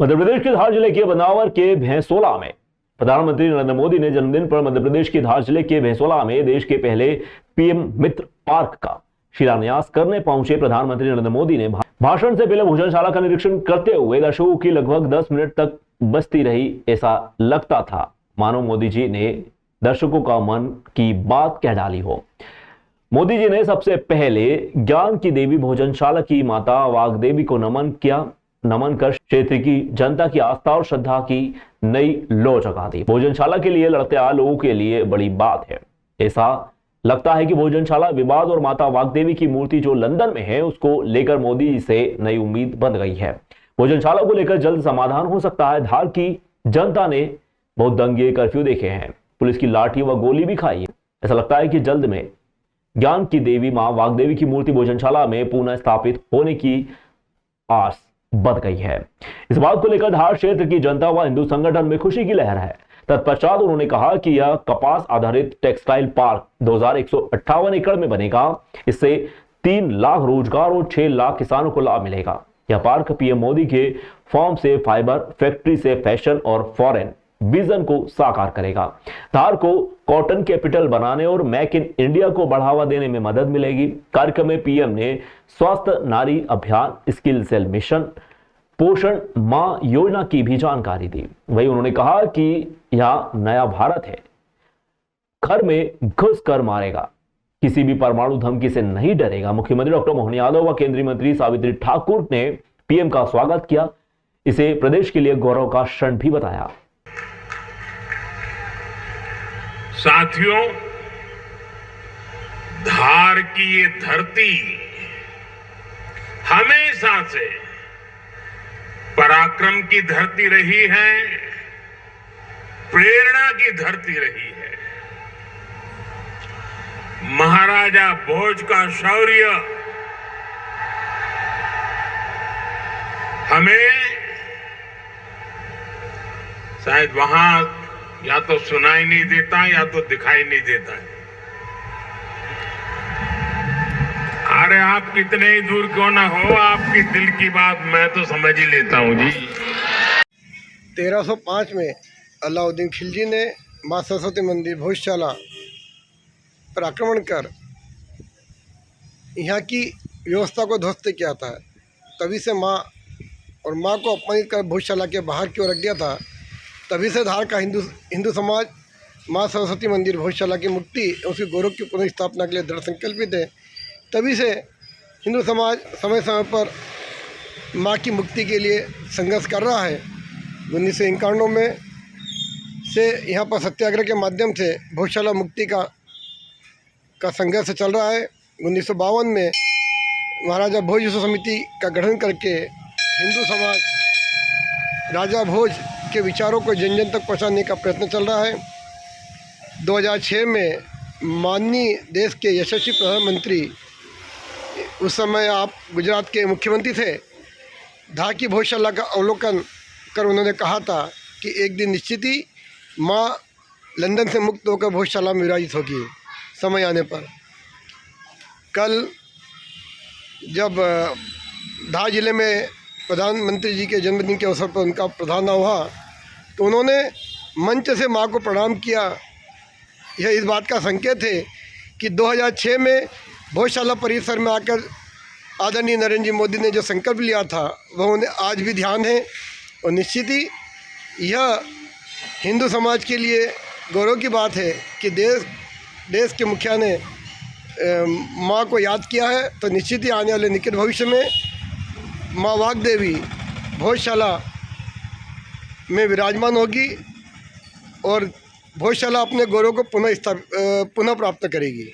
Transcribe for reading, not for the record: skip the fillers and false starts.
मध्य प्रदेश के धार जिले के बनावर के भैंसोला में प्रधानमंत्री नरेंद्र मोदी ने जन्मदिन पर मध्य प्रदेश के धार जिले के भैंसोला में देश के पहले पीएम मित्र पार्क का शिलान्यास करने पहुंचे प्रधानमंत्री नरेंद्र मोदी ने भाषण से पहले भोजनशाला का निरीक्षण करते हुए दर्शकों की लगभग 10 मिनट तक बजती रही। ऐसा लगता था मानो मोदी जी ने दर्शकों का मन की बात कह डाली हो। मोदी जी ने सबसे पहले ज्ञान की देवी भोजनशाला की माता वाग्देवी को नमन किया। नमन कर क्षेत्र की जनता की आस्था और श्रद्धा की नई लौ जगा दी। भोजनशाला के लिए लड़ते आ लोगों के लिए बड़ी बात है। ऐसा लगता है कि भोजनशाला विवाद और माता वाग्देवी की मूर्ति जो लंदन में है उसको लेकर मोदी जी से नई उम्मीद बन गई है। भोजनशाला को लेकर जल्द समाधान हो सकता है। धार की जनता ने बहुत दंगे कर्फ्यू देखे हैं, पुलिस की लाठी व गोली भी खाई है। ऐसा लगता है कि जल्द में ज्ञान की देवी मां वाग्देवी की मूर्ति भोजनशाला में पुनः स्थापित होने की आस बढ़ गई है। इस बात को लेकर धार क्षेत्र की जनता व हिंदू संगठन में खुशी की लहर है। तत्पश्चात उन्होंने कहा कि यह कपास आधारित टेक्सटाइल पार्क 2158 एकड़ में बनेगा। इससे 3 लाख रोजगार और 6 लाख किसानों को लाभ मिलेगा। यह पार्क पीएम मोदी के फार्म से फाइबर, फैक्ट्री से फैशन और फॉरेन विजन को साकार करेगा। धार को कॉटन कैपिटल बनाने और मेक इन इंडिया को बढ़ावा देने में मदद मिलेगी। कार्यक्रम में पीएम ने स्वास्थ्य नारी अभियान, स्किल सेल मिशन, पोषण मां योजना की भी जानकारी दी। वही उन्होंने कहा कि यह नया भारत है, घर में घुस कर मारेगा, किसी भी परमाणु धमकी से नहीं डरेगा। मुख्यमंत्री डॉक्टर मोहन यादव व केंद्रीय मंत्री सावित्री ठाकुर ने पीएम का स्वागत किया। इसे प्रदेश के लिए गौरव का क्षण भी बताया। साथियों, धार की ये धरती हमेशा से पराक्रम की धरती रही है, प्रेरणा की धरती रही है। महाराजा भोज का शौर्य हमें शायद वहां या तो सुनाई नहीं देता या तो दिखाई नहीं देता है। अरे आप कितने ही दूर क्यों ना हो, आपकी दिल की बात मैं तो समझ ही लेता हूं जी। 1305 में अलाउद्दीन खिलजी ने मां सरस्वती मंदिर भोजशाला पर आक्रमण कर यहाँ की व्यवस्था को ध्वस्त किया था। तभी से मां को अपमानित कर भोजशाला के बाहर की ओर रख दिया था। तभी से धार का हिंदू समाज मां सरस्वती मंदिर भोजशाला की मुक्ति और उसके गौरव की पुनर्स्थापना के लिए दृढ़ संकल्पित है। तभी से हिंदू समाज समय समय पर मां की मुक्ति के लिए संघर्ष कर रहा है। 1951 में से यहाँ पर सत्याग्रह के माध्यम से भोजशाला मुक्ति का संघर्ष चल रहा है। 1952 में महाराजा भोज विश्व समिति का गठन करके हिंदू समाज राजा भोज के विचारों को जन जन तक पहुंचाने का प्रयत्न चल रहा है। 2006 में माननीय देश के यशस्वी प्रधानमंत्री, उस समय आप गुजरात के मुख्यमंत्री थे, धार की भोजशाला का अवलोकन कर उन्होंने कहा था कि एक दिन निश्चित ही माँ लंदन से मुक्त होकर भोजशाला में विराजित होगी समय आने पर। कल जब धार जिले में प्रधानमंत्री जी के जन्मदिन के अवसर पर उनका प्रधान हुआ तो उन्होंने मंच से मां को प्रणाम किया। यह इस बात का संकेत है कि 2006 में भोजशाला परिसर में आकर आदरणीय नरेंद्र जी मोदी ने जो संकल्प लिया था वह उन्हें आज भी ध्यान है। और निश्चित ही यह हिंदू समाज के लिए गौरव की बात है कि देश के मुखिया ने मां को याद किया है। तो निश्चित ही आने वाले निकट भविष्य में मां वाग्देवी भोजशाला में विराजमान होगी और भोजशाला अपने गौरव को पुनः प्राप्त करेगी।